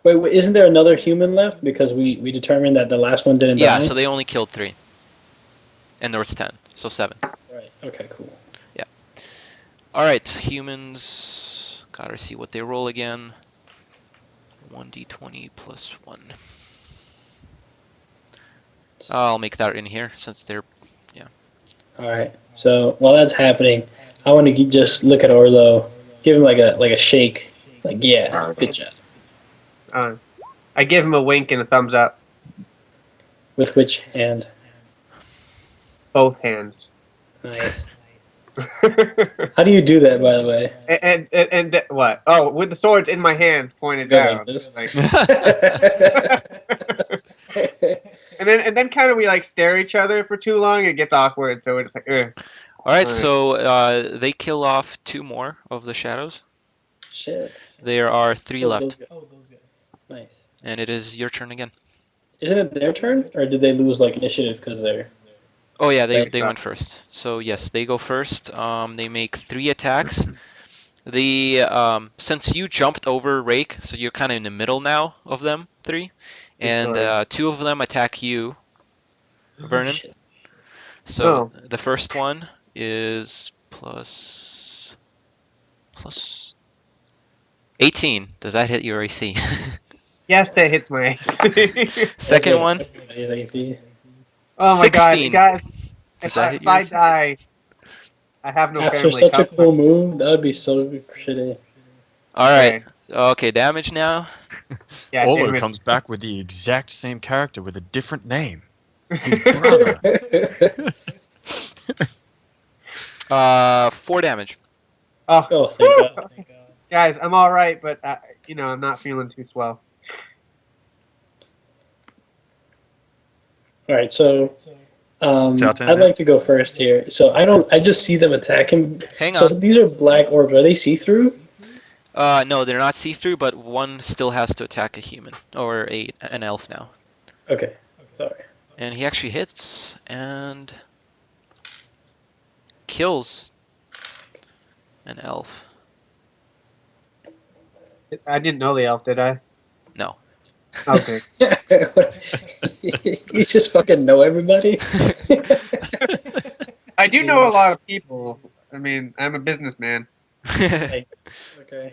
Wait, isn't there another human left? Because we determined that the last one didn't Yeah, die? so they only killed 3. And there was 10, so 7. Right, okay, cool. Yeah. Alright, humans. Gotta see what they roll again. 1d20 plus 1. I'll make that in here since they're. Yeah. Alright, so while that's happening, I want to just look at Orlo, give him like a shake. Like, yeah, good job. I give him a wink and a thumbs up. With which hand? Both hands. Nice. How do you do that, by the way? and what? Oh, with the swords in my hand, pointed Go down. like this. Like, and then kind of we like stare at each other for too long. It gets awkward, so we're just like, ugh. Alright, so they kill off 2 more of the shadows. Shit. There are 3 Oh, left. those guys. Nice. And it is your turn again. Isn't it their turn, or did they lose like initiative because they're? Oh yeah, they Right. went first. So yes, they go first. They make 3 attacks. The since you jumped over Rake, so you're kind of in the middle now of them 3, and 2 of them attack you, Vernon. Shit. So the first one is plus 18. Does that hit your AC? Yes, that hits my AC. Second one, Oh my 16. God, Does guys! that hit If your I AC? die, I have no After family. such a cool move, that would be so shitty. All right. Okay, damage now. Yeah, Orlo damage. comes back with the exact same character with a different name. His brother. 4 damage. Oh, thank God. Guys, I'm all right, but I'm not feeling too swell. All right, so It's I'd like to go first here. So I just see them attack him. Hang So on. these are black orbs. Are they see-through? No, they're not see-through, but one still has to attack a human or an elf now. Okay, sorry. And he actually hits and kills an elf. I didn't know the elf, did I? No. Okay. You just fucking know everybody. I do know a lot of people. I mean, I'm a businessman. Okay.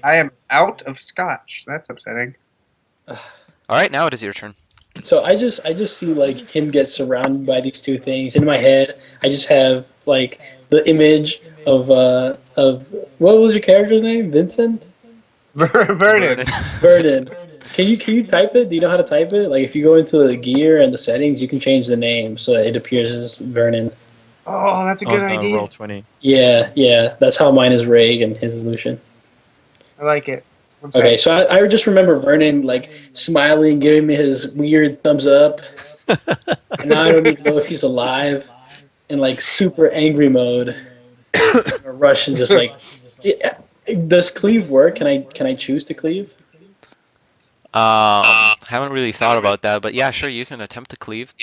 I am out of scotch. That's upsetting. All right, now it is your turn. So I just see like him get surrounded by these 2 things. In my head, I just have like the image of what was your character's name? Vincent? Vernon. Vernon. Can you type it? Do you know how to type it? Like if you go into the gear and the settings, you can change the name so it appears as Vernon. Oh, that's a good idea. Roll 20. Yeah. That's how mine is Ray and his is Lucian. I like it. Okay, so I just remember Vernon like smiling, giving me his weird thumbs up. And now I don't even know if he's alive. In like super angry mode. Or Russian just like yeah. Does cleave work? Can I choose to cleave? Haven't really thought about that, but yeah, sure, you can attempt to cleave.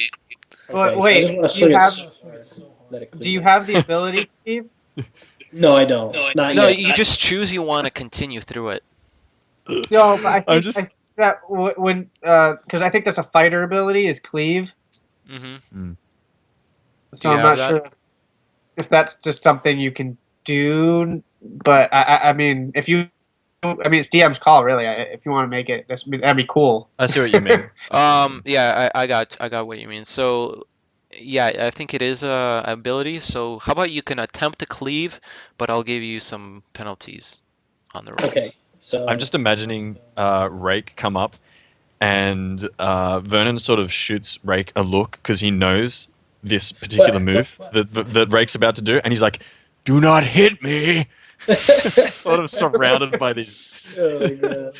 Okay, Wait, so I just want to swing do you have the ability, Steve? No, I don't. Not No, yet. you just choose you want to continue through it. No, but I think that when because I think that's a fighter ability is cleave. Mm-hmm. So I'm not sure if that's just something you can do. But I mean, it's DM's call really. If you want to make it, that'd be cool. I see what you mean. Yeah, I got what you mean. So, yeah, I think it is a ability. So, how about you can attempt to cleave, but I'll give you some penalties on the roll. Okay, so I'm just imagining Rake come up, and Vernon sort of shoots Rake a look because he knows this particular move that Rake's about to do, and he's like, "Do not hit me!" Sort of surrounded by these. Oh my God.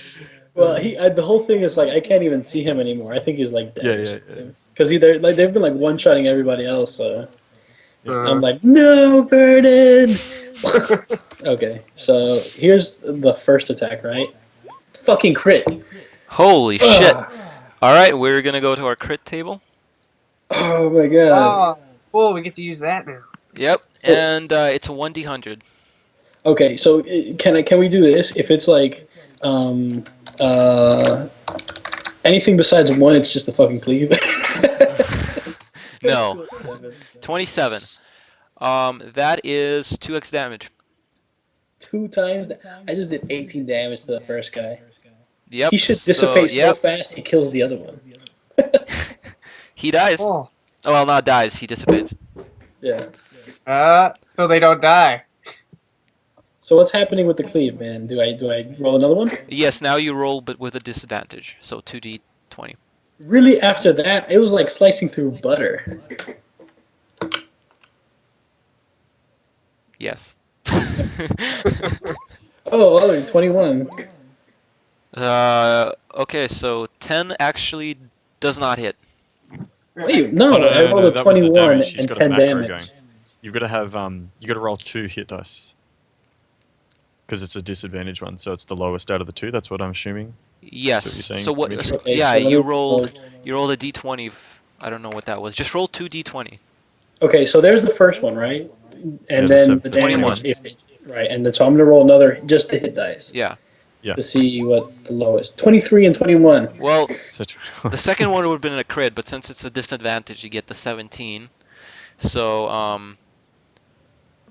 Well, the whole thing is like I can't even see him anymore. I think he's like dead. Yeah. Because they've been like one-shotting everybody else. So I'm like, no, Vernon. Okay, so here's the first attack, right? Fucking crit. Holy shit! All right, we're gonna go to our crit table. Oh my God. Oh, cool! We get to use that now. Yep, and it's a 1d100. Okay, so can we do this? If it's like, anything besides 1, it's just a fucking cleave. No. 27. That is 2x damage. 2 times. I just did 18 damage to the first guy. Yep. He should So, dissipate so yep. fast he kills the other one. He dies. Oh. Well, not dies. He dissipates. Yeah. So they don't die. So what's happening with the cleave, man? Do I roll another one? Yes. Now you roll, but with a disadvantage. So 2d20. Really, after that, it was like slicing through butter. Yes. Oh, 21. Okay, so 10 actually does not hit. Wait, Oh no, no, I no, rolled no, a that was the 21 damage. He's and got a 10 macro damage. going. You've got to have you got to roll 2 hit dice because it's a disadvantage one, so it's the lowest out of the 2. That's what I'm assuming. Yes. That's what you're saying, So what? Dimitri? Okay, Yeah, so let me you roll. rolled a d20. I don't know what that was. Just roll 2d20. Okay, so there's the first one, right? Yeah, And the then the 21. damage, if it, right? And then so I'm gonna roll another just to hit dice Yeah. Yeah. to see what the lowest. 23 and 21. Well, So the second one would have been a crit, but since it's a disadvantage, you get the 17. So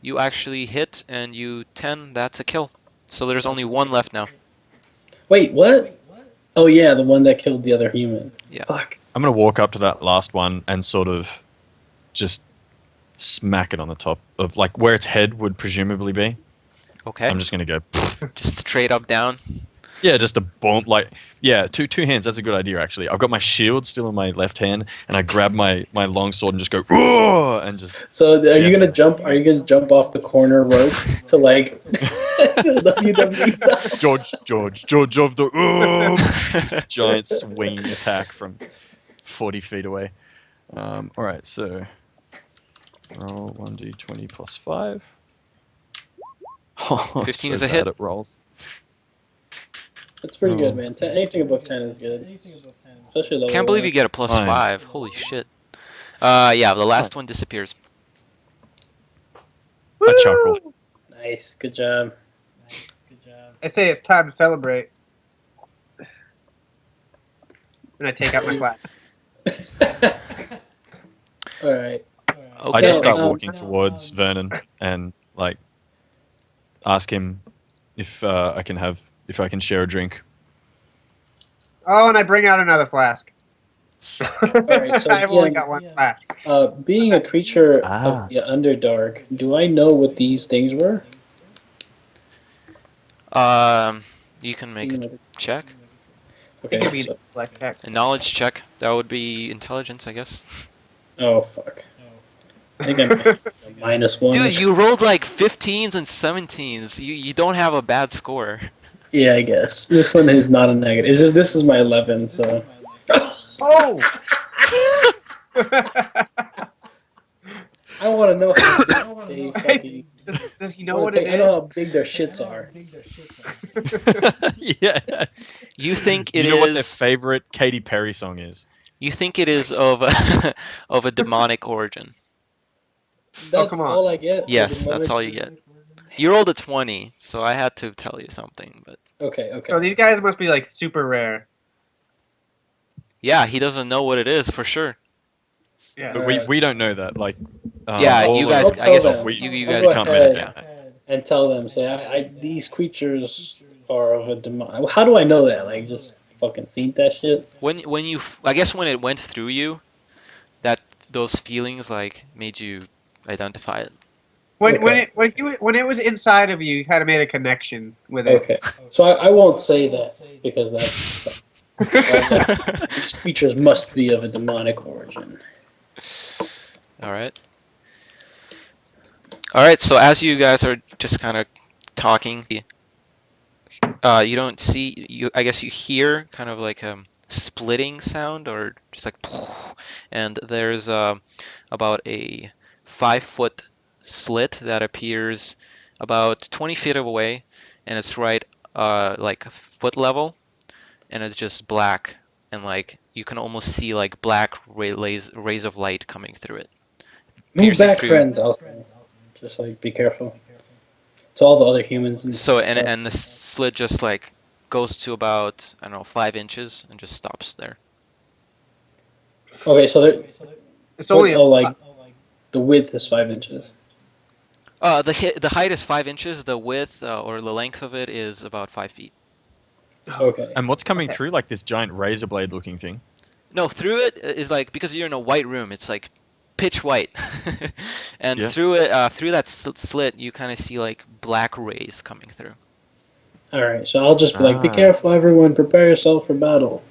you actually hit and you 10. That's a kill. So there's only one left now. Wait, what? Oh yeah, the one that killed the other human. Yeah. Fuck. I'm gonna walk up to that last one and sort of just smack it on the top of like where its head would presumably be. Okay. I'm just gonna go. Just straight up down. Yeah, just a boom. Like, yeah, two hands. That's a good idea, actually. I've got my shield still in my left hand, and I grab my long sword and just go, "Roar!" and just. So are you Yes. gonna jump? Are you gonna jump off the corner rope to like WWE style? George of the this giant swinging attack from 40 feet away. All right, so roll 1d20 plus 5. Oh, I'm 15 so is a bad hit. at rolls. That's pretty good, man. Anything above 10 is good, especially level Can't believe 1. you get a plus Fine. 5. Holy shit. Yeah, the last one disappears. I chuckle. Nice, good job. I say it's time to celebrate. And I take out my flask. All right. Okay. I just start No, walking towards Vernon and like ask him if I can share a drink. Oh, and I bring out another flask. right, so I've only DM, got one flask. Being a creature Ah. of the Underdark, do I know what these things were? You can make a Being check. Okay. It could be So, like check. A knowledge check. That would be intelligence, I guess. oh fuck. I think I'm -1. Dude, you rolled like 15s and 17s. You don't have a bad score. Yeah, I guess this one is not a negative. It's just this is my 11, so. Oh! I want to know how big they fucking. Does he I know wanna what it take- I know is? how big their shits are. Yeah. You think You it know what their is? favorite Katy Perry song is? You think it is of a of a demonic origin? That's come on. all I get. Yes, that's all you get. You rolled a 20, so I had to tell you something. But Okay. So these guys must be like super rare. yeah, he doesn't know what it is for sure. Yeah. But we don't know that. Like, Yeah, all you those guys. I'll I tell guess them. you I'll guys go can't. ahead. Yeah. And tell them, say, these creatures are of a demon. How do I know that? Like, just fucking seen that shit? When you, I guess when it went through you, that those feelings like made you identify it. When it was inside of you, you kind of made a connection with it. Okay. So I won't say that because that's. These creatures must be of a demonic origin. All right. All right. So as you guys are just kind of talking, you don't see you. I guess you hear kind of like a splitting sound or just like, and there's about a 5 foot slit that appears about 20 feet away, and it's right like foot level, and it's just black, and like you can almost see like black rays of light coming through it, Move piercing back, through. friends. I'll say. Just like be careful. It's all the other humans and So stuff. and the slit just like goes to about, I don't know, 5 inches and just stops there. Okay, so there, It's what? only Oh, like the width is 5 inches. The height is 5 inches. The width or the length of it is about 5 feet. Okay. And what's coming Okay. through, like this giant razor blade looking thing? No, through it is like because you're in a white room. It's like pitch white, and Yeah. through it, through that slit, you kind of see like black rays coming through. All right. So I'll just be like, be Ah. careful, everyone. Prepare yourself for battle.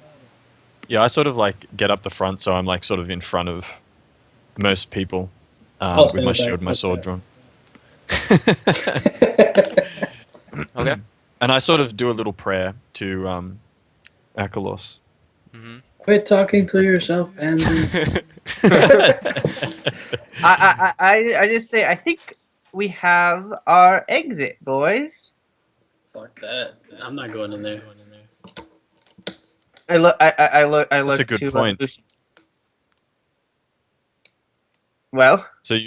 Yeah, I sort of like get up the front, so I'm like sort of in front of most people, I'll with stand my in the shield, back. and my That's sword fair. drawn. Okay. And I sort of do a little prayer to Akalos. hmm Quit talking to yourself, Pansy. I just say I think we have our exit, boys. Fuck that. I'm not going in there. I That's a look good to point. Lucy. Well, So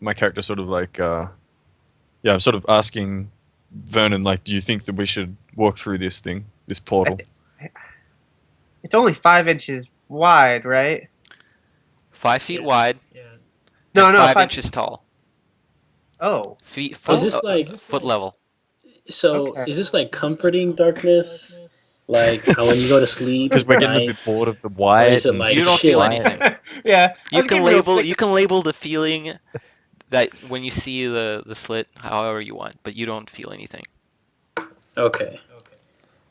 my character sort of like, yeah, I'm sort of asking Vernon, like, do you think that we should walk through this thing, this I portal? th- it's only 5 inches wide, right? 5 feet wide and No, no, five 5 inches. inches tall. Oh, Feet Is foot this like foot level. so? okay. Is this like comforting darkness? Like how when you go to sleep, Because it's we're getting a bit nice, bored of the or is white it and like You super don't feel chilly? anything. Yeah, I You was can getting real label sick. you can label the feeling that when you see the slit however you want, but you don't feel anything. Okay.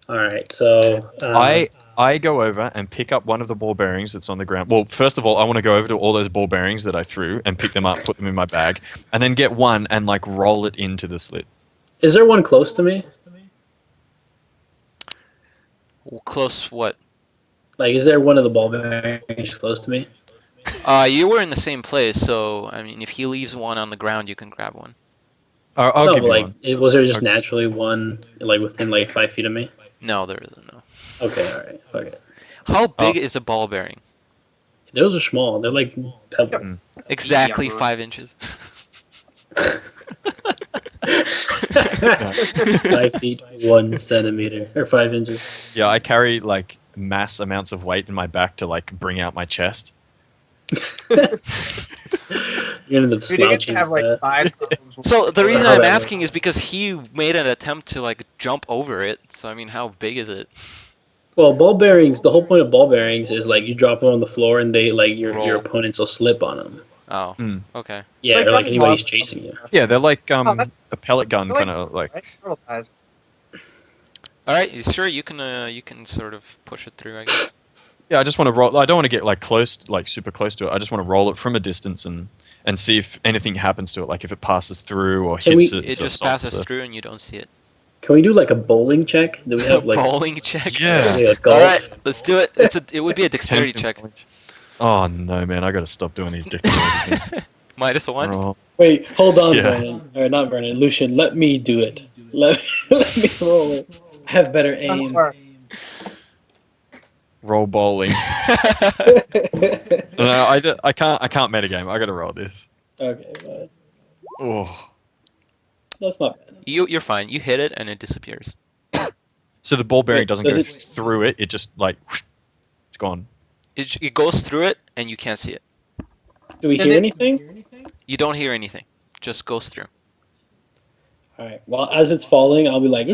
All right. So I go over and pick up one of the ball bearings that's on the ground. Well, first of all, I want to go over to all those ball bearings that I threw and pick them up, put them in my bag, and then get one and like roll it into the slit. is there one close to me? Close what? Like, is there one of the ball bearings close to me? You were in the same place, so I mean, if he leaves one on the ground, you can grab one. I'll No, give but you like, one. was there just I'll- naturally one like within like 5 feet of me? No, there isn't. No. Okay. All right. Fuck it. How Uh, big is a ball bearing? Those are small. They're like Yep. pebbles. Exactly Medium. 5 inches. 5 feet 1 centimeter or 5 inches. yeah, I carry like mass amounts of weight in my back to like bring out my chest. You're gonna end up Dude, you're gonna slouching have with like that. side problems. So the I don't know reason how I'm that asking works. is because he made an attempt to like jump over it. So I mean, how big is it? Well, ball bearings. The whole point of ball bearings is like you drop them on the floor and they like your Roll. opponents will slip on them. Oh, Mm. okay. It's Yeah, like or like Dragon Ball. anybody's chasing you. Yeah, they're like Oh, that's a pellet gun they're like kind of like. right? Turtle size. All right, sure you can sort of push it through, I guess. Yeah, I just want to roll. I don't want to get like close, like super close to it. I just want to roll it from a distance and see if anything happens to it, like if it passes through or Can hits we it. It So just solid passes surface. through and you don't see it. can we do like a bowling check? Do we A have like bowling check. Yeah. a All right, golf? let's do it. It would be a 10 dexterity pin check. points. Oh no, man! I gotta stop doing these dexterity things. -1. Roll. Wait, hold on, Yeah. Vernon. Or not Vernon, Lucian. Let me do it. Let let me roll it. I have better Doesn't aim. work. Roll bowling. Okay, No, I can't metagame. I gotta roll this. fine. Oh. That's not bad. You're fine. You hit it and it disappears. So the ball bearing Wait, doesn't does go it? through it. It just like whoosh, it's gone. It goes through it and you can't see it. Do we Does hear it? anything? You don't hear anything. Just goes through. All right. Well, as it's falling, I'll be like,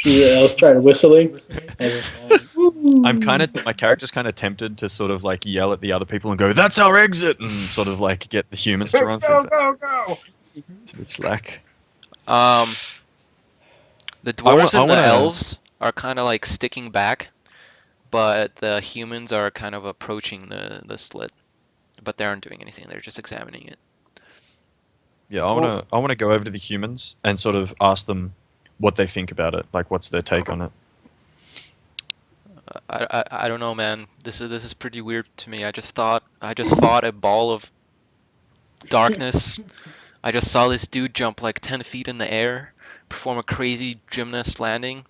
I'll start whistling as it's falling. My character's kind of tempted to sort of like yell at the other people and go, "That's our exit," and sort of like get the humans to run through. Go, But go, go! it's a bit slack. Um, the I dwarves and the want to. elves are kind of like sticking back, but the humans are kind of approaching the slit. But they aren't doing anything. They're just examining it. Yeah, I want to go over to the humans and sort of ask them what they think about it. Like, what's their take on it? I don't know, man. This is pretty weird to me. I just fought a ball of darkness. I just saw this dude jump like 10 feet in the air, perform a crazy gymnast landing.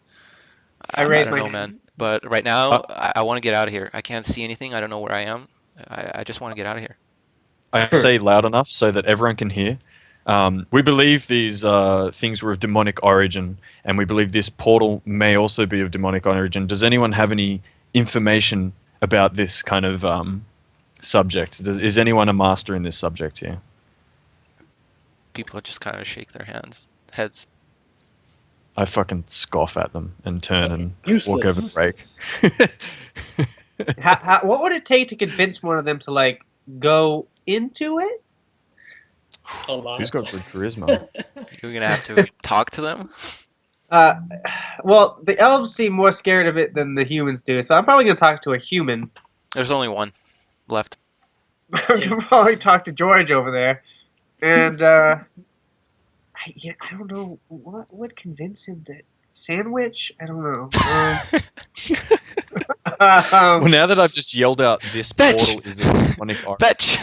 I I raised don't my know, hand. man. But right Uh, now, I want to get out of here. I can't see anything. I don't know where I am. I just want to get out of here. I say loud enough so that everyone can hear. We believe these things were of demonic origin, and we believe this portal may also be of demonic origin. Does anyone have any information about this kind of subject? Is anyone a master in this subject here? People just kind of shake their heads. I fucking scoff at them and turn and walk over Useless. to Rake. What would it take to convince one of them to like go into it? A lot. Who's got good charisma? You're gonna have to talk to them. Well, the elves seem more scared of it than the humans do, so I'm probably gonna talk to a human. There's only one left. I'm gonna probably talk to George over there, and I don't know what would convince him to sandwich. I don't know. Well, now that I've just yelled out, this Fetch! portal is of demonic origin. Fetch!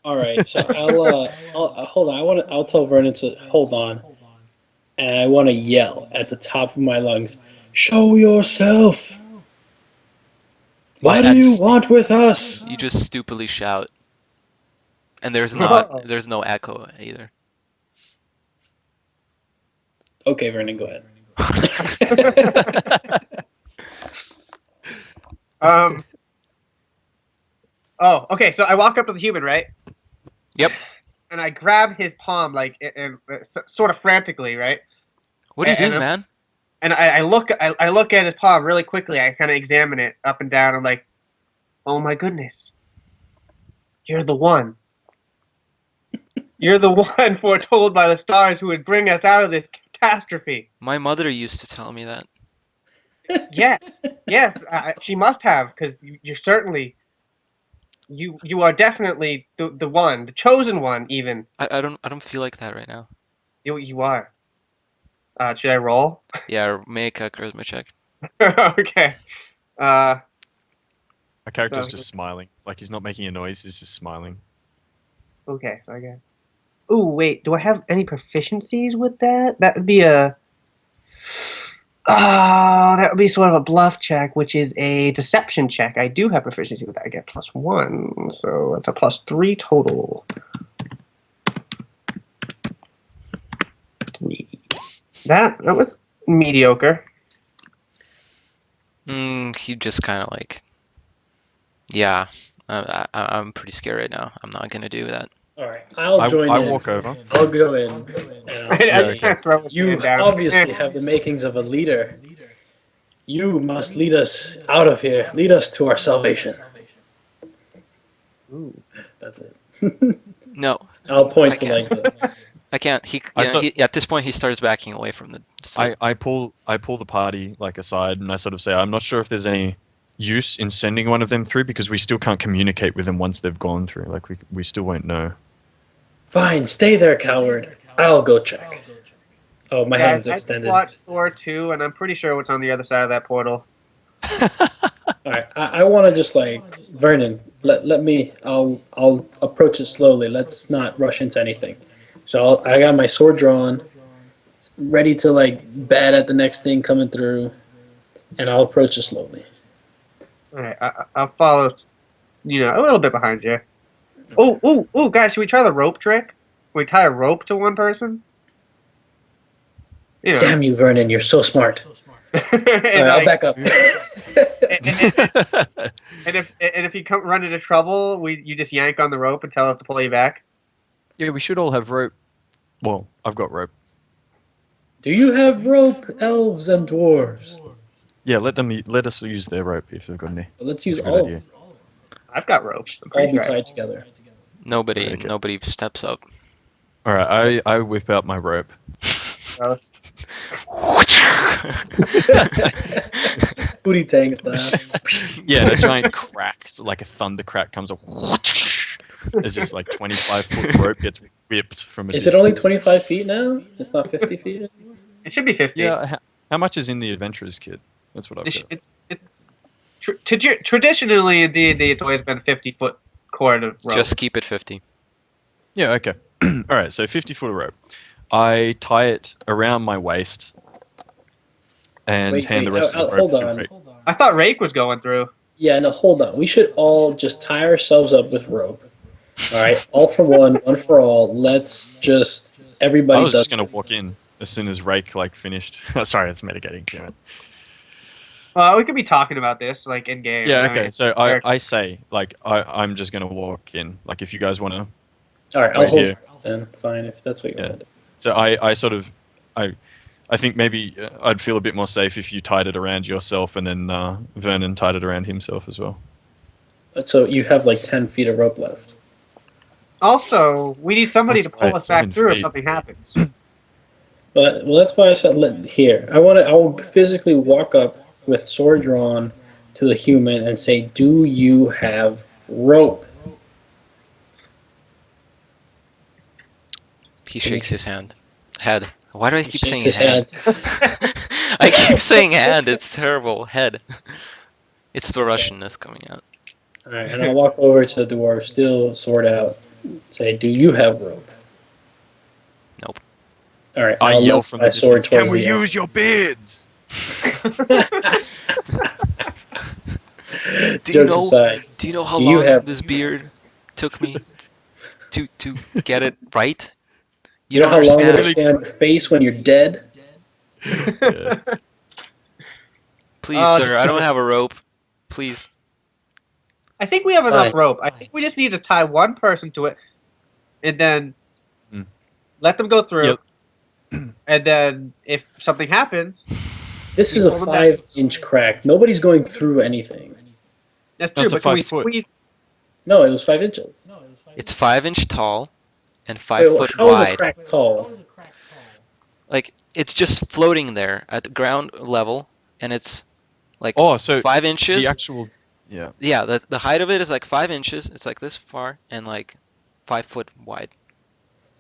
All right, so I'll hold on. I'll tell Vernon to hold on, and I want to yell at the top of my lungs, "Show yourself! What do you want with us?" You just stupidly shout, and there's no echo either. Okay, Vernon, go ahead. Oh, okay. So I walk up to the human, right? Yep. And I grab his palm, like, sort of frantically, right? What are you doing, man? And I look at his palm really quickly. I kind of examine it up and down. I'm like, oh my goodness, you're the one. You're the one foretold by the stars who would bring us out of this catastrophe. My mother used to tell me that. Yes, she must have, because you're certainly, you are definitely the one, the chosen one, even. I don't feel like that right now. You are. Should I roll? Yeah, make a charisma check. Okay. My character's just smiling. Like, he's not making a noise, he's just smiling. Okay, so I guess. Ooh, wait, do I have any proficiencies with that? That would be a... that would be sort of a bluff check, which is a deception check. I do have proficiency with that. I get +1, so that's a +3 total. 3. That was mediocre. He just kind of like, yeah, I'm pretty scared right now. I'm not gonna do that. All right, I'll join in. I walk over. I'll go in. And I just kind of throw his you hand down. obviously have the makings of a leader. You must lead us out of here. Lead us to our salvation. Ooh. That's it. No, I'll point I to can't. like I can't. At this point, he starts backing away from the. I pull the party like aside, and I sort of say, I'm not sure if there's any use in sending one of them through, because we still can't communicate with them once they've gone through. Like, we still won't know. Fine, stay there, coward. I'll go check. Oh, my hand's extended. I just watched Thor 2, and I'm pretty sure what's on the other side of that portal. All right, I want to just like Vernon. Let me. I'll approach it slowly. Let's not rush into anything. So I got my sword drawn, ready to like bat at the next thing coming through, and I'll approach it slowly. All right, I'll follow. A little bit behind you. Oh, guys, should we try the rope trick? We tie a rope to one person. Damn you, Vernon! You're so smart. All right, I'll back up. and if you run into trouble, you just yank on the rope and tell us to pull you back. Yeah, we should all have rope. Well, I've got rope. Do you have rope, elves and dwarves? Yeah, let us use their rope if they've got any. Let's use That's a all. good idea. I've got rope. All be tied together. Nobody steps up. All right, I whip out my rope. Booty tang style. Yeah, and a giant crack, so like a thunder crack, comes up. There's just like 25-foot rope gets whipped from a Is distance. it only 25 feet now? It's not 50 feet anymore? It should be 50. Yeah, how much is in the Adventurer's Kit? That's what I've got. Traditionally in D&D, it's always been a 50-foot cord of rope. Just keep it 50. Yeah, okay. All right, so 50-foot of rope. I tie it around my waist and hand the rest of the rope to Rake. I thought Rake was going through. Yeah, no, hold on. We should all just tie ourselves up with rope. All right, all for one for all. Let's just Everybody was does just gonna it. walk in as soon as Rake like finished. Sorry, it's mitigating. Damn it. Well, we could be talking about this like in game. Yeah. I Okay. mean, So very- I say like I'm just gonna walk in. Like if you guys want to All right, I'll wait hold here. then. Fine, if that's what you Yeah. want to do. So I sort of I think maybe I'd feel a bit more safe if you tied it around yourself and then Vernon tied it around himself as well. So you have like 10 feet of rope left. Also, we need somebody That's to pull right, us back 7 through if feet. something happens. But well, that's why I said here. I will physically walk up with sword drawn to the human and say, "Do you have rope?" He shakes his hand. Head. Why do I He keep shakes saying his hand? head. I keep saying hand. It's terrible. Head. It's the Okay. Russianness coming out. All right, and I'll walk over to the dwarf, still sword out. Say, "Do you have rope?" Nope. All right, I I'll yell level from my the sword distance. Can towards we the use your beards? Jokes aside, Do you know how do you long have? this beard took me to get it right? You You know don't how long it'll understand. stay on your face when you're dead? Yeah. Please, sir, Just I do don't it. have a rope. Please. I think we have enough Fine. rope. I think we just need to tie one person to it, and then Hmm. let them go through. Yep. And then if something happens, This we is a pull them down. 5-inch crack. Nobody's going through anything. That's true. That's a But can we 5 foot. squeeze? No, it was 5 inches. It's 5 inch tall and five Wait, foot how is a wide. crack tall? Like it's just floating there at the ground level, and it's like Oh, so 5 inches. the actual. Yeah. Yeah, the height of it is like 5 inches. It's like this far and like 5 foot wide.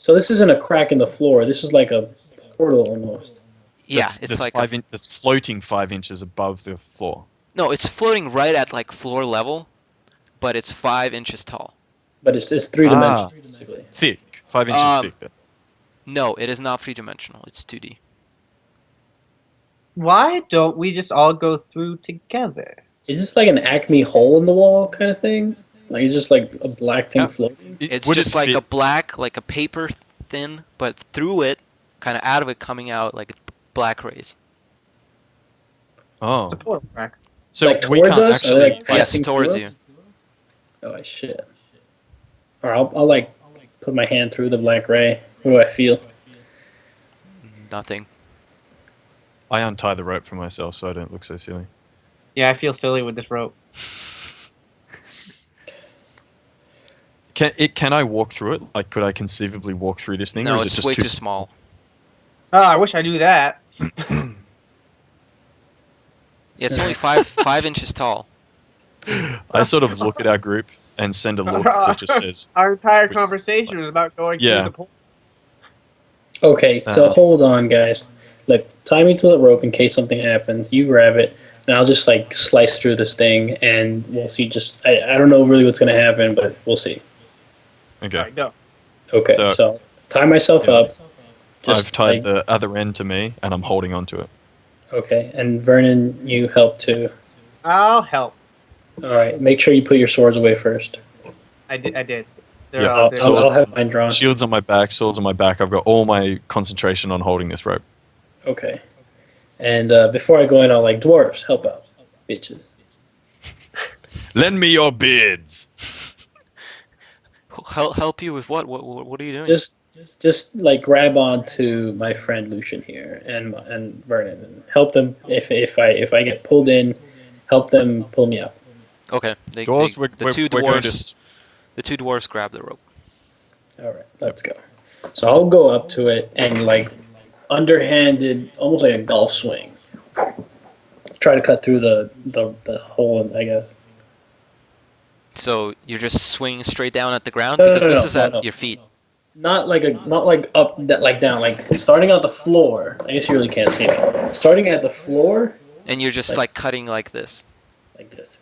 So this isn't a crack in the floor. This is like a portal almost. Yeah, it's That's like a 5 that's floating 5 inches above the floor. no, it's floating right at like floor level, but it's 5 inches tall. But it's three Ah, dimensional basically. thick. 5 inches Um, thick. Then. no, it is not 3 dimensional. It's 2D. Why don't we just all go through together? Is this like an Acme hole in the wall kind of thing? Like it's just like a black thing How- floating? It's would it just like a fit? black, like a paper thin, but through it, kind of out of it, coming out like black rays. Oh, It's a portal crack. so Like we towards can't us? Are they actually. like Yes, passing towards through you. us? Oh shit! All right, I'll like put my hand through the black ray. What do I feel? Nothing. I untie the rope for myself so I don't look so silly. Yeah, I feel silly with this rope. Can I walk through it? Like, could I conceivably walk through this thing, or No, is it it's just way too too small. Oh, I wish I knew that. Yeah, it's only 5 inches tall. I sort of look at our group and send a look that just says, Our entire Which- conversation was about going through Yeah. the portal. Okay, so Uh-huh. hold on, guys. Look, tie me to the rope in case something happens. You grab it, and I'll just like slice through this thing, and we'll see. I don't know really what's gonna happen, but we'll see. okay, Alright, go. Okay, So- so Tie myself Yeah. up. I've tied like, the other end to me and I'm holding onto it. Okay, and Vernon, you help too. I'll help. All right, make sure you put your swords away first. I did. Yeah. I'll have mine drawn. Shields on my back, swords on my back. I've got all my concentration on holding this rope. Okay, and before I go in, I'll like dwarves help out, bitches. Lend me your beards. Help you with what? What are you doing? Just like grab onto my friend Lucian here and Vernon and help them if I get pulled in, help them pull me out. Okay. Dwarves, the we're two going dwarves. to. s- The two dwarves grab the rope. All right, let's go. So I'll go up to it and like underhanded, almost like a golf swing. Try to cut through the hole, I guess. So you're just swinging straight down at the ground No, because this no, is no, at no. your feet. Not like up that like down like starting at the floor. I guess you really can't see me. Starting at the floor And you're just like cutting like this, like this.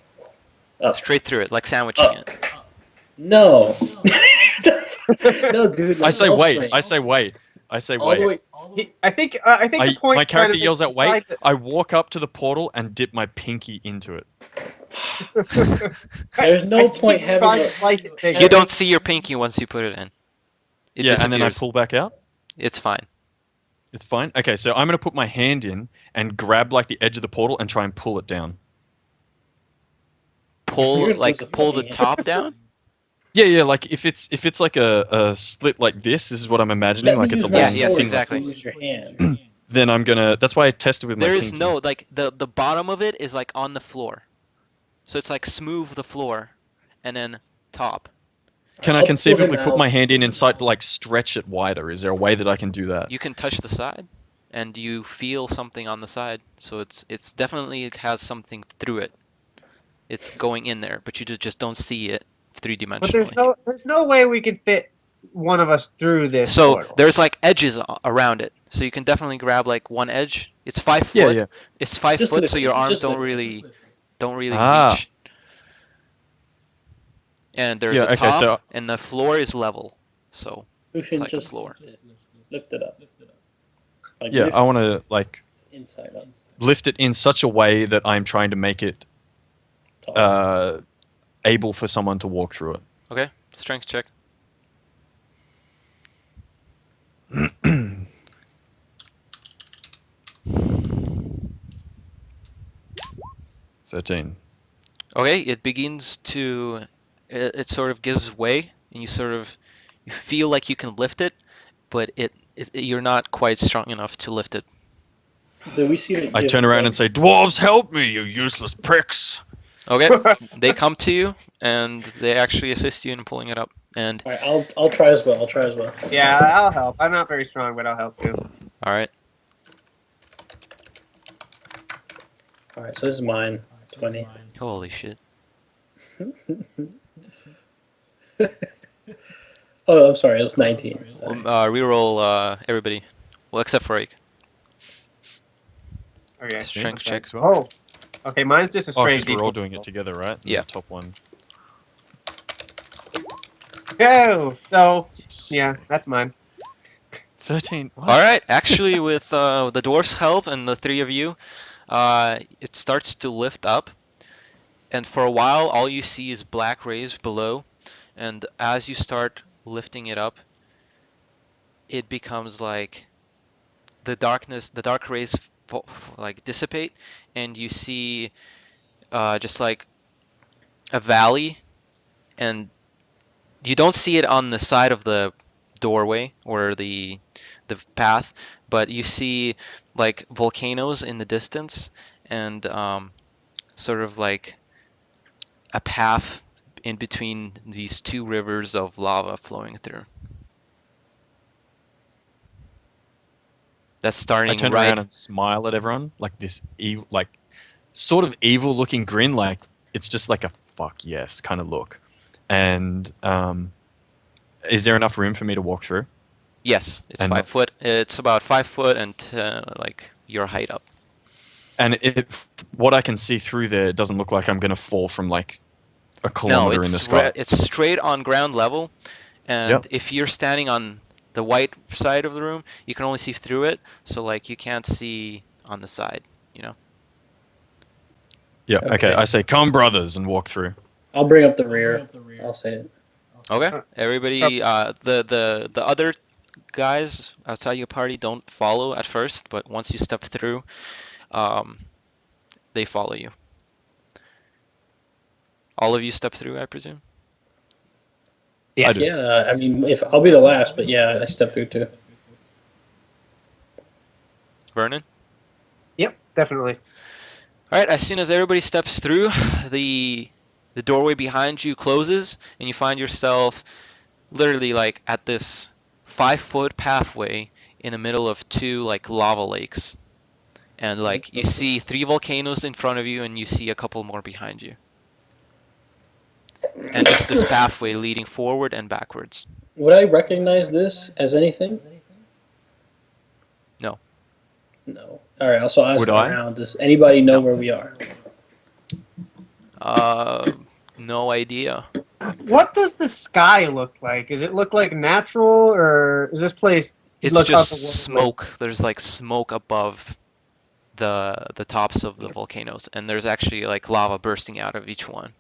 Up. straight through it, like sandwiching Up. it. No. No, dude. I like say golf wait. swing. I say wait. I say All the wait. way. I think the point. My character kind of yells is out wait. decide I walk up to the portal and dip my pinky into it. that- There's I no think point he's having trying it. to slice it bigger. You don't see your pinky once you put it in. It Yeah, and then I disappears. pull back out. It's fine. It's fine? Okay, so I'm going to put my hand in and grab like the edge of the portal and try and pull it down. Pull You're gonna lose a pull the fucking hand. top down. Yeah, like if it's like a slit like this is what I'm imagining, Let me like it's use a my Yeah, long yes, sword. thing like exactly. You this. use your hand. Then I'm gonna. That's why I tested with my There is pinky. no like the bottom of it is like on the floor, so it's like smooth the floor, and then top. All right, Can I I'll pull him conceivably put my out. hand in inside to like stretch it wider? Is there a way that I can do that? You can touch the side, and you feel something on the side, so it's definitely it has something through it. It's going in there, but you just don't see it But three-dimensionally. there's no way we could fit one of us through this So portal. there's like edges around it, so you can definitely grab like one edge. It's 5 foot. Yeah. It's five Just foot, so lift your it. arms Just lift it. don't really Ah, reach. And there's a yeah. Okay, top, so and the floor is level, so it's Lucian, like a just floor. lift it up. Like yeah, I lift want to like inside up. lift it in such a way that I'm trying to make it Tall. able for someone to walk through Okay, strength check. it. 13. Okay, it begins to, it sort of gives way, and you feel like you can lift it, but you're not quite strong enough to lift it. Do we see it I give turn around and like? say, "Dwarves, help me, you useless pricks!" Okay, they come to you, and they actually assist you in pulling it up. And All right, I'll try as well. I'll try as well. Yeah, I'll help. I'm not very strong, but I'll help too. all right, All right, so this is mine. 20. holy shit. Oh, I'm sorry. It was 19. Sorry. Reroll everybody, well except for Ike. Okay. Strength Okay. check. As well. Oh. Okay, mine's just a Oh, straight because we're all D20. doing it together, right? Yeah. The top one. Go! So, yeah, that's mine. 13. What? All right, actually, with the dwarf's help and the three of you, it starts to lift up, and for a while, all you see is black rays below, and as you start lifting it up, it becomes like the dark rays like dissipate, and you see just like a valley, and you don't see it on the side of the doorway or the path, but you see like volcanoes in the distance and sort of like a path in between these two rivers of lava flowing through. That's I starting turn right. around and smile at everyone, like this evil, like sort of evil-looking grin, like it's just like a "fuck yes" kind of look. And is there enough room for me to walk through? Yes, it's And 5 foot. It's about 5 foot and like your height up. and if what I can see through there doesn't look like I'm gonna fall from like a No, kilometer in the sky. it's straight on ground level, Yep. and if you're standing on the white side of the room, you can only see through it, so like you can't see on the side, you know. Yeah. Okay. Okay. I say, "Come, brothers," and walk through. I'll bring up the rear. I'll say it. Okay, Uh, everybody, the other guys outside your party don't follow at first, but once you step through, um, they follow you. All of you step through, I presume. I Yes. do. Yeah, I mean, if I'll be the last, but yeah, I step through too. Vernon. Yep, definitely. All right, as soon as everybody steps through, the the doorway behind you closes, and you find yourself literally like at this 5 foot pathway in the middle of two like lava lakes. And like That's you so cool. see three volcanoes in front of you, and you see a couple more behind you. And just this pathway leading forward and backwards. Would I recognize this as anything? No. No. All right. Also, ask Would I? around. Does anybody know No. where we are? Uh, no idea. What does the sky look like? Does it look like natural, or is this place It's look just otherworldly? smoke. There's like smoke above the tops of the volcanoes, and there's actually like lava bursting out of each one.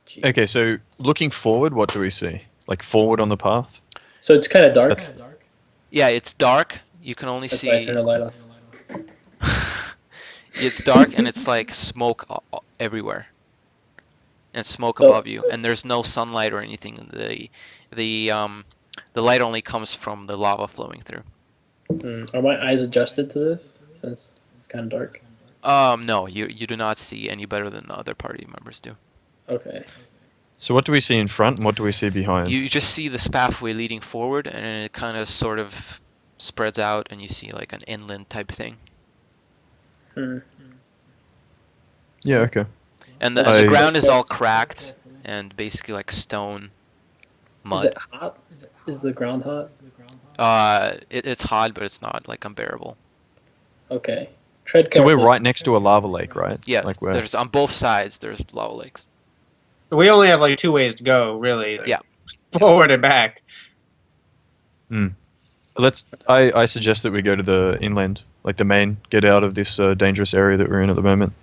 Jeez. Okay. So looking forward, what do we see? Like forward on the path. So it's kind of dark. That's Yeah, it's dark. You can only That's why I turned see. the light off. It's dark and it's like smoke everywhere, and smoke So, above you, and there's no sunlight or anything. The light only comes from the lava flowing through. are my eyes adjusted to this since it's kind of dark? No, you do not see any better than the other party members do. Okay. So what do we see in front and what do we see behind? You just see this pathway leading forward, and it kind of sort of spreads out, and you see like an inland type thing. Hmm. Yeah, okay. And Let's the I ground is check. all cracked and basically like stone, Is it mud. hot? Is the ground hot? It's hot, but it's not like unbearable. Okay. Tread So we're carefully. right next to a lava lake, right? Yeah, Like we're there's on both sides there's lava lakes. So we only have like 2 ways to go, really. Yeah. Forward and back. I suggest that we go to the inland, like the main, get out of this dangerous area that we're in at the moment.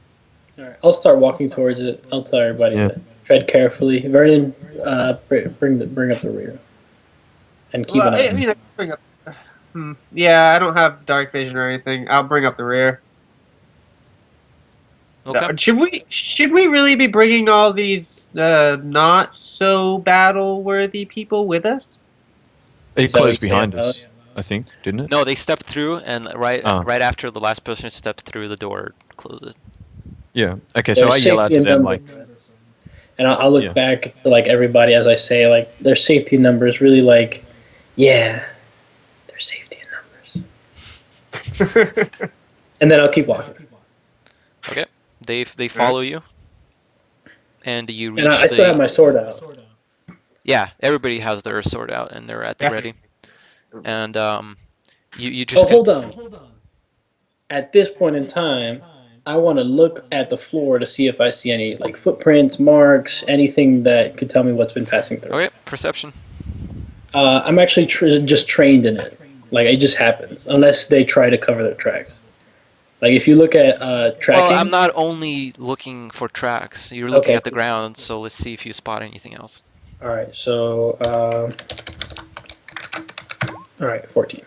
All right. I'll start walking towards it. I'll tell everybody Yeah. to tread carefully. Vernon, bring up the rear, and keep Well, an eye. I mean, I can bring up. Yeah, I don't have dark vision or anything. I'll bring up the rear. Okay. Should we really be bringing all these not so battle worthy people with us? It Is that what closed you say behind about us, it? I think, didn't it? No, they stepped through, and Oh. right after the last person stepped through, the door closes. Yeah. Okay, so I There's yell out safety to in them numbers, like, and I'll look Yeah. back to like everybody as I say like their safety numbers really like, yeah, their safety in numbers, and then I'll keep walking. Okay. They follow you, and you And reach I still have the. my sword out. Yeah, everybody has their sword out, and they're at the Yeah. ready. And you just. Oh, hold on. At this point in time, I want to look at the floor to see if I see any like footprints, marks, anything that could tell me what's been passing through. Okay, perception. I'm actually just trained in it. Like it just happens, unless they try to cover their tracks. Like if you look at Well, tracking. I'm not only looking for tracks. You're looking Okay. at the ground, so let's see if you spot anything else. All right. So, all right, 14.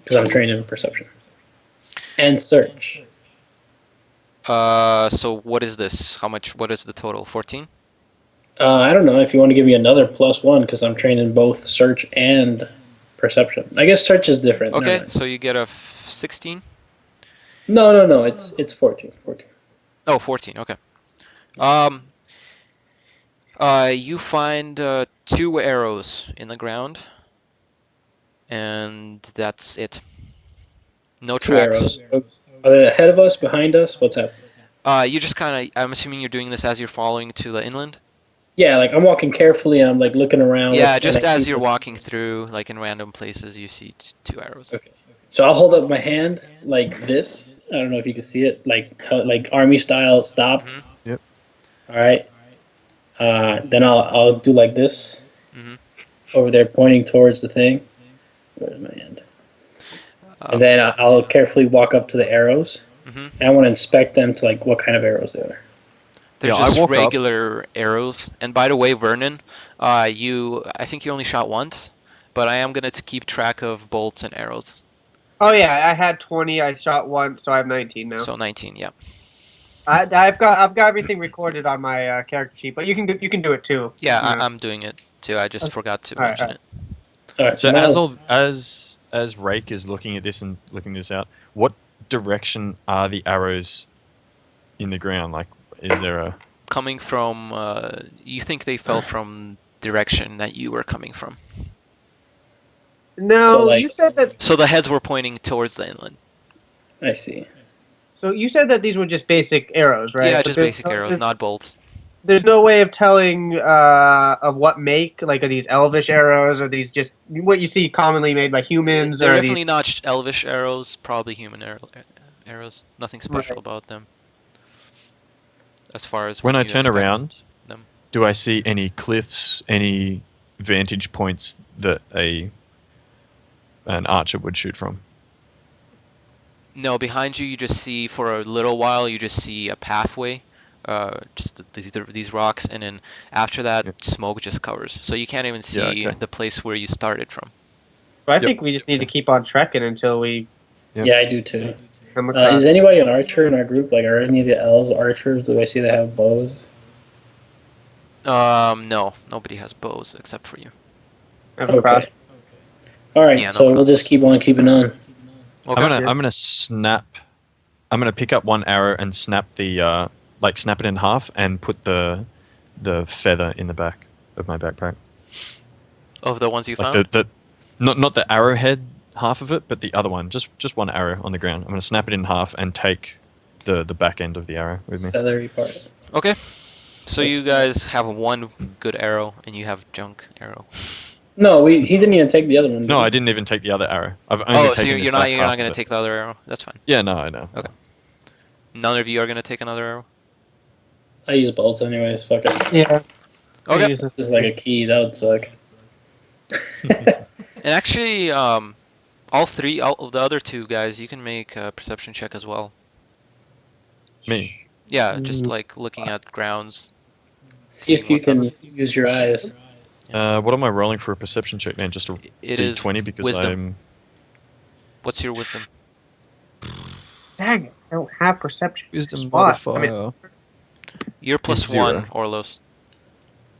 Because I'm trained in perception and search. So what is this? How much? What is the total? 14? I don't know if you want to give me another +1 because I'm trained in both search and perception. I guess search is different. Never Okay, mind. so you get a 16? No. It's 14. 14. Oh, 14. Okay. You find 2 arrows in the ground, and that's it. No 2 tracks. arrows. Are they ahead of us? Behind us? What's happening? You just kind of. I'm assuming you're doing this as you're following to the inland. Yeah, like I'm walking carefully. I'm like looking around. Yeah, and just I as see you're them. walking through, like in random places, you see 2 arrows. Okay. So I'll hold up my hand like this. I don't know if you can see it, like army style. Stop. Mhm. Yep. All right. Then I'll do like this Mhm. over there, pointing towards the thing. Where's my hand? Um, And then I'll carefully walk up to the arrows. Mhm. And I want to inspect them to like what kind of arrows they are. They're Yeah, I just walk up. regular arrows. And by the way, Vernon, I think you only shot once, but I am gonna keep track of bolts and arrows. Oh yeah, I had 20. I shot one, so I have 19 now. So 19, yeah. I've got everything recorded on my character sheet, but you can do it too. Yeah, You know. I'm doing it too. I just Okay. forgot to All right, mention all right. it. All right. So Now, as Rake is looking at this and looking this out, what direction are the arrows in the ground? Like, is there a Coming from, you think they fell from direction that you were coming from. No, So, like- you said that. So the heads were pointing towards the inland. I see. So you said that these were just basic arrows, right? Yeah, But just there's basic no- arrows, not bolts. There's no way of telling of what make. Like, are these elvish arrows? Or these just what you see commonly made by humans? They're or are definitely these... not elvish arrows, probably human arrows. Nothing special Right. about them. As far as when what I you turn have around, them. do I see any cliffs, any vantage points that an archer would shoot from? No, behind you, you just see for a little while. You just see a pathway, just these rocks, and then after that, Yep. smoke just covers. So you can't even see Yeah, okay. the place where you started from. So I think we just need to keep on trekking until we Yep. Yeah, I do too. come across. Is anybody an archer in our group? Like, are any of the elves archers? Do I see they have bows? No, nobody has bows except for you. I have a cross. Okay. All right, Yeah, no so we'll cross. just keep on keeping on. Okay. I'm gonna snap. I'm gonna pick up one arrow and snap the snap it in half and put the feather in the back of my backpack. Of the ones you Like found? the not the arrowhead half of it, but the other one. Just one arrow on the ground. I'm gonna snap it in half and take the back end of the arrow with me. Feathery part. Okay. So you That's- guys have one good arrow and you have junk arrow. No, he didn't even take the other one. Did No, he? I didn't even take the other arrow. I've only Oh, so taken this you're back not half gonna of it. take the other arrow? That's fine. Yeah, no, I know. Okay. None of you are gonna take another arrow? I use bolts anyways. Fuck it. Yeah. Okay. Use it. Just like a key, that would suck. And actually, all of the other two guys, you can make a perception check as well. Me. Yeah, just like looking at grounds. See if you can use your eyes. What am I rolling for a perception check, man? Just a It is D20 because wisdom. I'm. What's your wisdom? Dang it! I don't have perception. Wisdom Spot. modifier. You're plus It's 0. 1, Orlos.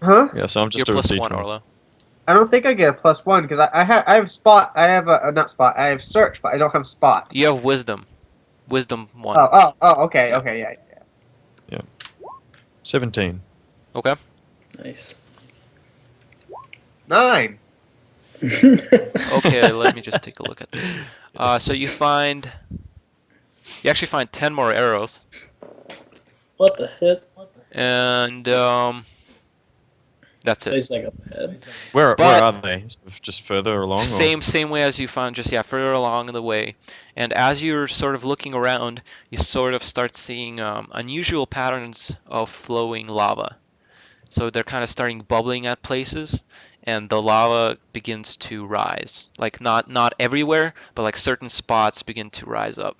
Huh? Yeah, so I'm You're just a plus D20. 1, Orlo. I don't think I get a +1 because I have spot. I have a not spot. I have search, but I don't have spot. You have wisdom. Wisdom 1. Oh. Okay. Yeah. Okay. Yeah. 17. Okay. Nice. 9. Okay, let me just take a look at this. So you actually find 10 more arrows, What the shit? and that's it. He's like up ahead. Where But- are they? Just further along? Or? Same way as you found, just further along the way. And as you're sort of looking around, you sort of start seeing unusual patterns of flowing lava. So they're kind of starting bubbling at places, and the lava begins to rise. Like not everywhere, but like certain spots begin to rise up.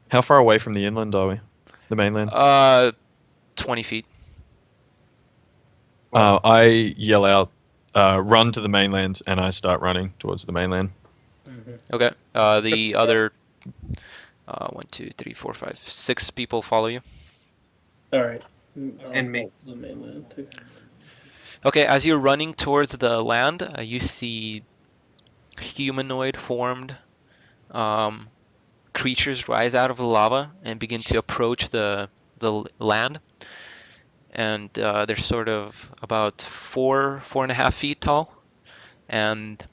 How far away from the inland are we? The mainland? 20 feet. I yell out, run to the mainland, and I start running towards the mainland. Okay. The other 1, 2, 3, 4, 5, 6 people follow you. All right. And me. The mainland too. Okay, as you're running towards the land, you see humanoid formed creatures rise out of the lava and begin to approach the land. And they're sort of about 4.5 feet tall, and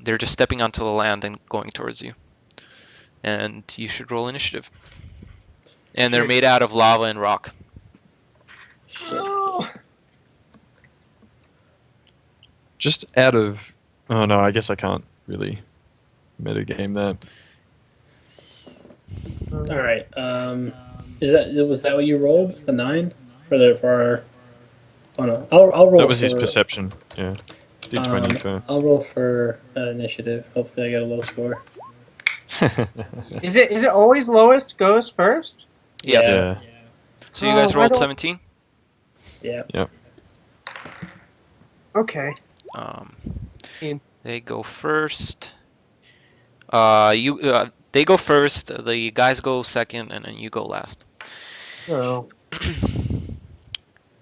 they're just stepping onto the land and going towards you. And you should roll initiative. And they're made out of lava and rock. Oh. Just out of... Oh no, I guess I can't really metagame that. All right. Was that what you rolled? A 9 for our? Oh no, I'll roll. That was his for- perception, yeah. D20 for... I'll roll for initiative. Hopefully, I get a low score. Is it always lowest goes first? Yes. Yeah. So you guys Oh, why rolled don't- 17? Yeah. Okay. They go first. They go first. The guys go second, and then you go last. Oh.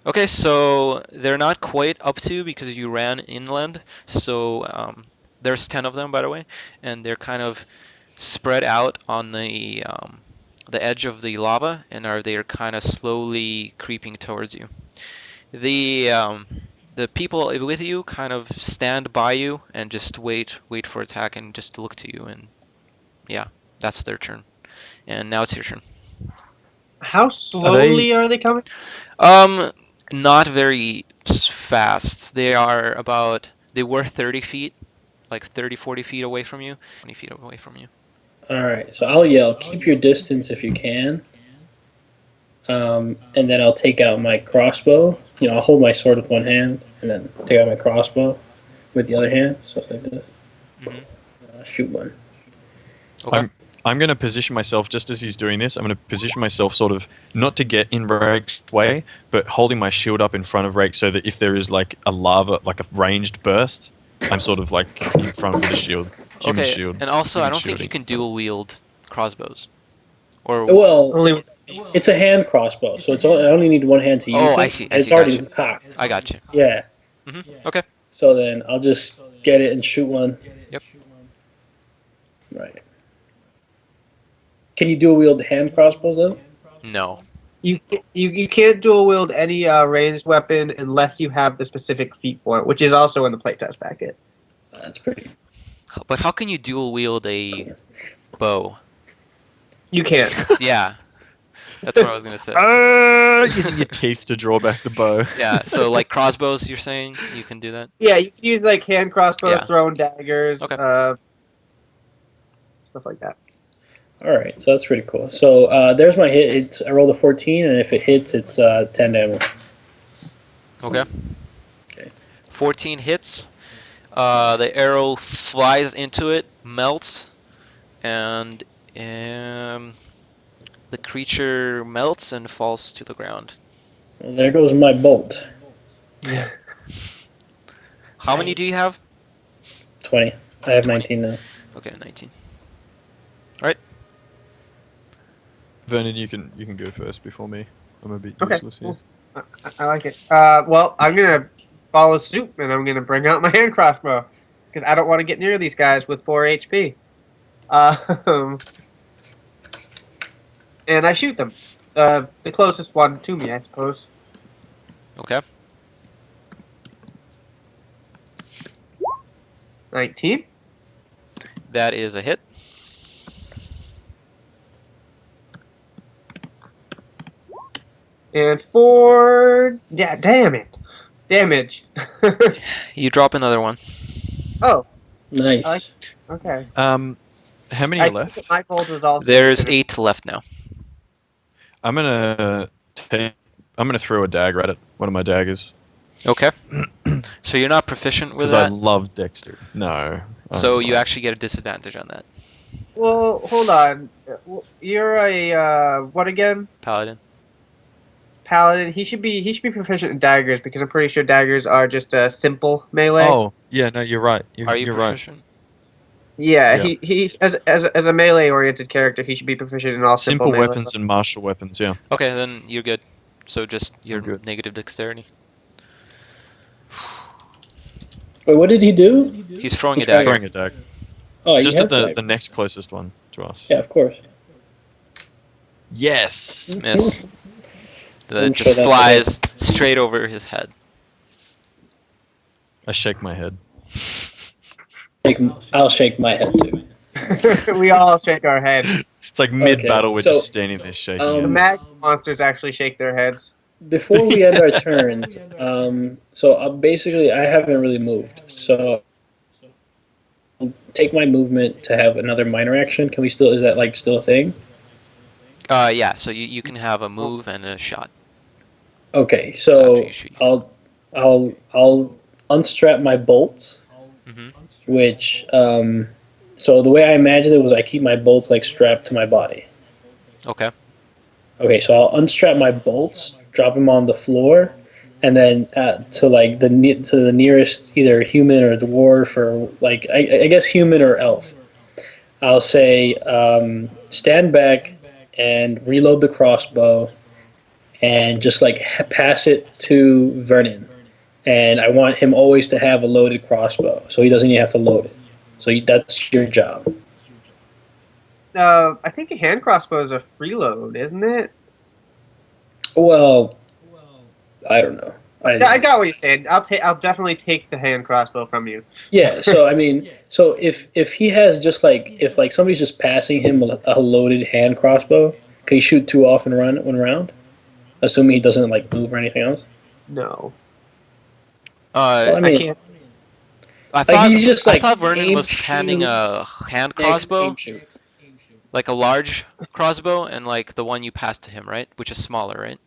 Okay, so they're not quite up to you because you ran inland. So there's 10 of them, by the way, and they're kind of spread out on the edge of the lava, and they're kind of slowly creeping towards you. The people with you kind of stand by you and just wait for attack and just look to you, and yeah, that's their turn. And now it's your turn. How slowly are they coming? Not very fast. They were 30 feet, like 30, 40 feet away from you, 20 feet away from you. All right. So I'll yell, "Keep your distance if you can." And then I'll take out my crossbow. I'll hold my sword with one hand, and then take out my crossbow with the other hand. So it's like this. Mhm. Shoot one. Okay. I'm going to position myself, just as he's doing this, I'm going to position myself sort of, not to get in Rake's way, but holding my shield up in front of Rake so that if there is like a lava, like a ranged burst, I'm sort of like in front with a shield, human Okay, shield, and also I human don't think you shielding. can dual wield crossbows. Or Well, Only with it's a hand crossbow, so I only need one hand to oh, use I it, see, and I it's see, got already you. cocked. I got you. Yeah. Okay. So then I'll just get it and shoot one. Yep. Right. Can you dual wield hand crossbows though? No. you can't dual wield any ranged weapon unless you have the specific feat for it, which is also in the playtest packet. That's pretty But how can you dual wield a cool. bow? You can't. Yeah, that's what I was gonna say. Using your teeth to draw back the bow. Yeah, so like crossbows, you're saying you can do that? Yeah, you can use like hand crossbows, Yeah. thrown daggers, Okay. stuff like that. All right, so that's pretty cool. So there's my hit. I rolled a 14, and if it hits, it's 10 damage. Okay. Okay. 14 hits. The arrow flies into it, melts, and the creature melts and falls to the ground. Well, there goes my bolt. Yeah. How many do you have? 20. I have 20. 19 now. Okay, 19. Vernon, you can go first before me. I'm a bit Okay. useless here. Cool. I like it. Well, I'm gonna follow suit, and I'm gonna bring out my hand crossbow because I don't want to get near these guys with 4 HP. And I shoot them. The closest one to me, I suppose. Okay. 19. That is a hit. And 4. Yeah, damn it. Damage. You drop another one. Oh, Nice. okay. How many I are think left? that my bolt was also. There's considered- 8 left now. I'm gonna throw a dagger at it. One of my daggers. Okay. So you're not proficient with Because I that? love Dexter. No. So I'm you not. actually get a disadvantage on that. Well, hold on. You're a what again? Paladin. Paladin. He should be proficient in daggers because I'm pretty sure daggers are just a simple melee. Oh, yeah, no, you're right. Are you You're right. proficient? Yeah, Yeah. he as a melee oriented character, he should be proficient in all simple Simple melee. weapons and martial weapons, yeah. Okay, then you're good. So just your I'm good. negative dexterity. Wait, what did he do? He's throwing a He's dagger. Throwing a dagger. Oh, you Just have at the dagger. next closest one to us. Yeah, of course. Yes! Miss. That I'm just sure that's flies straight over his head. I shake my head. I'll shake my head too. We all shake our heads. It's like mid-battle, we're so, just standing there shaking The it. mag monsters actually shake their heads. Before we end our turns, so basically I haven't really moved. So I'll take my movement to have another minor action. Can we still? Is that like still a thing? Yeah, so you can have a move and a shot. Okay, so After you shoot. I'll unstrap my bolts, Mm-hmm. which so the way I imagined it was I keep my bolts like strapped to my body. Okay. Okay, so I'll unstrap my bolts, drop them on the floor, and then to like the nearest either human or dwarf or like I guess human or elf. I'll say stand back and reload the crossbow, and just like pass it to Vernon. And I want him always to have a loaded crossbow, so he doesn't even have to load it. So that's your job. I think a hand crossbow is a freeload, isn't it? Well, I don't know. I got what you're saying. I'll definitely take the hand crossbow from you. Yeah, so I mean, so if he has just like if like somebody's just passing him a loaded hand crossbow, can he shoot two off and run one round? Assuming he doesn't like move or anything else. No, Well, I I mean, can't. thought he's just, I like, thought Vernon aim, was handing shoot, a hand next crossbow, aim shoot. like a large crossbow, and like the one you passed to him, right? Which is smaller, right?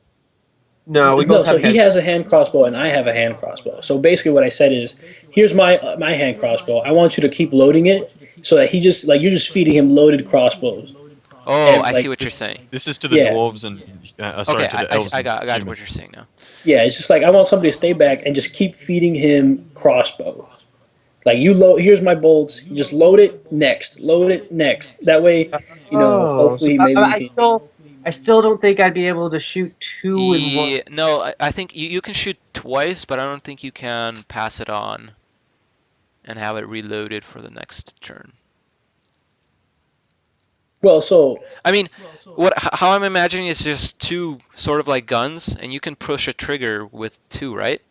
No, we No, both so have he hand. has a hand crossbow and I have a hand crossbow. So basically, what I said is, here's my hand crossbow. I want you to keep loading it so that he just like you're just feeding him loaded crossbows. Oh, And, I like, see what you're saying. This is to the Yeah. dwarves and sorry, Okay, to the elves. I and got humans. what you're saying now. Yeah, it's just like I want somebody to stay back and just keep feeding him crossbows. Like you load, here's my bolts. You just load it next. Load it next. That way, Oh, so hopefully maybe we can. I still don't think I'd be able to shoot two in one. No, I think you can shoot twice, but I don't think you can pass it on and have it reloaded for the next turn. Well, so I mean, how I'm imagining is just two sort of like guns, and you can push a trigger with two, right?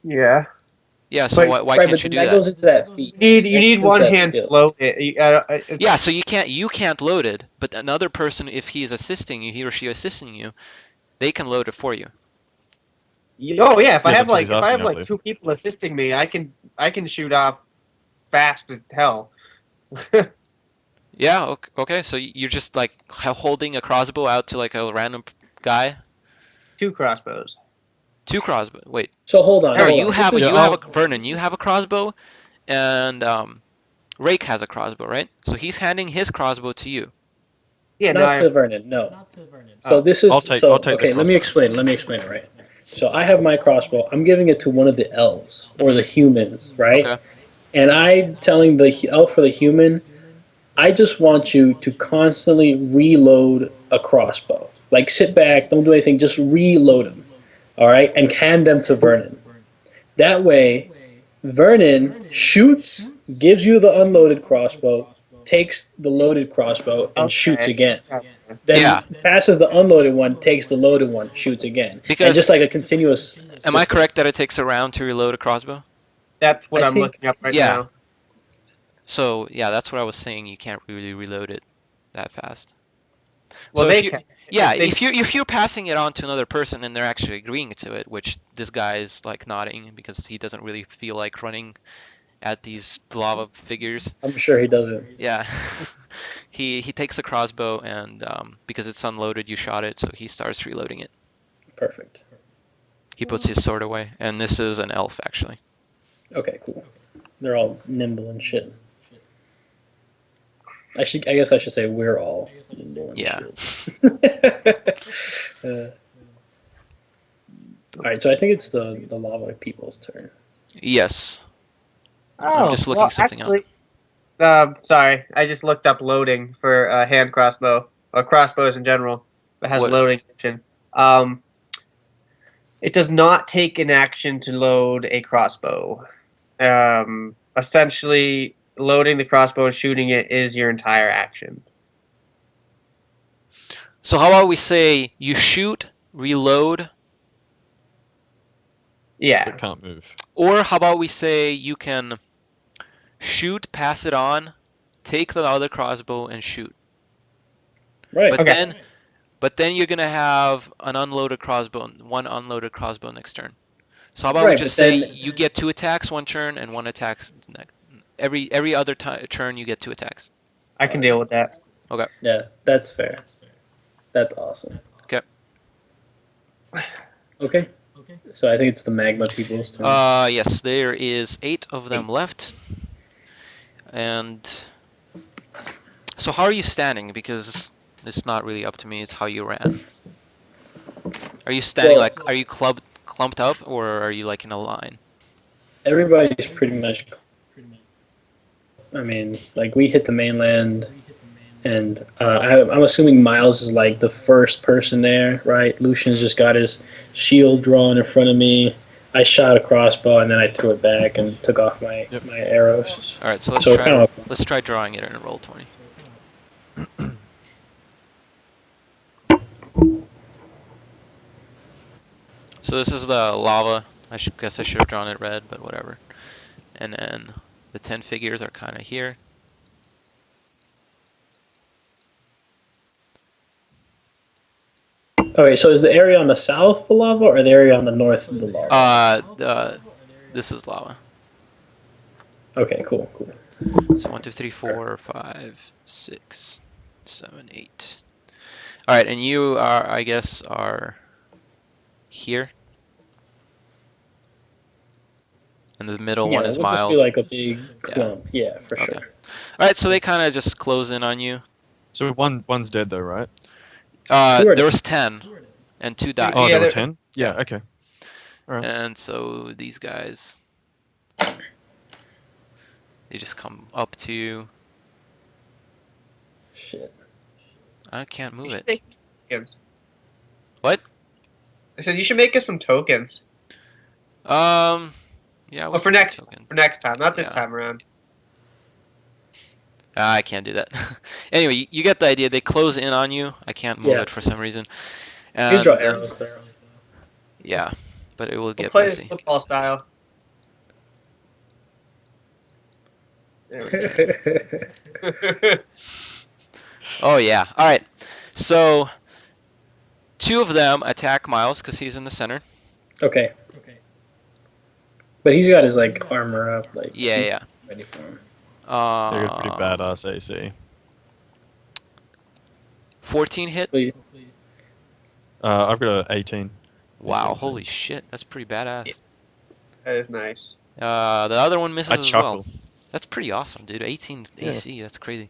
Yeah. Yeah, so But why right, can't but you then do that that? goes into that feat. you That need goes into one that hand to skill. load it. Yeah, so you can't load it, but another person, if he is assisting you, he or she assisting you, they can load it for you. Oh yeah, Yeah, that's what he's if I asking, have I like believe. two people assisting me, I can shoot off fast as hell. Yeah, okay, so you're just like holding a crossbow out to like a random guy? Two crossbows. Two crossbow. Wait. So hold on, No, There we hold go. on. This Yeah, is Vernon, you have a crossbow, and Rake has a crossbow, right? So he's handing his crossbow to you. Yeah, no, not to Vernon. No. So oh. this I'll is take so the okay. Let me crossbow. explain. Let me explain it right. So I have my crossbow. I'm giving it to one of the elves or the humans, right? Okay. And I'm telling the elf or the human, I just want you to constantly reload a crossbow. Like sit back, don't do anything, just reload them. All right, and hand them to Vernon. That way, Vernon shoots, gives you the unloaded crossbow, takes the loaded crossbow, and shoots Okay. again. Gotcha. Yeah, Then passes the unloaded one, takes the loaded one, shoots again, and because just like a continuous am I system. correct that it takes a round to reload a crossbow? That's what I I'm think looking up right Yeah. now. So yeah, that's what I was saying. You can't really reload it that fast. Well, So they can. yeah, They if you're passing it on to another person and they're actually agreeing to it, which this guy is like nodding because he doesn't really feel like running at these lava figures. I'm sure he doesn't. Yeah. He takes the crossbow and because it's unloaded, you shot it, so he starts reloading it. Perfect. He puts his sword away, and this is an elf actually. Okay, cool. They're all nimble and shit. I guess I should say we're all nimble and Yeah. shit. All right, so I think it's the lava people's turn. Yes. I'm Oh, just looking well, something else. actually, sorry. I just looked up loading for a hand crossbow or crossbows in general. It has What? loading option. Um, it does not take an action to load a crossbow. Essentially, loading the crossbow and shooting it is your entire action. So how about we say you shoot, reload, Yeah. But can't move. or how about we say you can shoot, pass it on, take the other crossbow and shoot. Right. But Okay. then but then you're gonna have an unloaded crossbow, one unloaded crossbow next turn. So how about we Right, just but say then you get two attacks one turn and one attacks next. Every other turn you get two attacks. I can deal with that. Okay. yeah, that's fair. That's awesome. Okay. Okay, so I think it's the magma people's turn. Yes, there is 8 of them left. And so how are you standing? Because it's not really up to me, it's how you ran. Are you standing Well, like, are you clumped up or are you like in a line? everybody's pretty much. I mean, like we hit the mainland, and I'm assuming Miles is like the first person there, right? Lucian's just got his shield drawn in front of me. I shot a crossbow and then I threw it back and took off Yep. my arrows. All right, so So it kind of let's try drawing it in a roll 20. So this is the lava. Guess I should have drawn it red, but whatever. And then the 10 figures are kind of here. okay. So is the area on the south the lava or the area on the north the lava? This is lava. Okay, cool, cool. So 1, 2, 3, 4, 5, 6, 7, 8. All right, and you are, I guess, are here. And the middle one Yeah, is we'll just be Miles. like a big clump. Yeah, for Okay. sure. All right, so they kind of just close in on you. So one's dead though, right? Two are There was 10, and 2 died. There were there- 10. Yeah. Okay. All right. And so these guys They just come up to you. Shit. I can't You move should it. make tokens. What? I said you should make us some tokens. Yeah, we Oh, can do tokens. for next time, not this Yeah. time around. I can't do that. Anyway, you get the idea. They close in on you. I can't move Yeah. it for some reason. You can draw And arrows though. yeah, but it will We'll get play this messy. football style. There we go. Oh yeah. All right. So two of them attack Miles because he's in the center. Okay. But he's got his like armor up, like Yeah, he's yeah. ready for him. They got pretty Um, badass AC. 14 hit. Please. I've got a 18. Wow, AC. holy shit, that's pretty badass. That is nice. The other one misses I as well. chuckle. That's pretty awesome, dude. 18 Yeah. AC, that's crazy.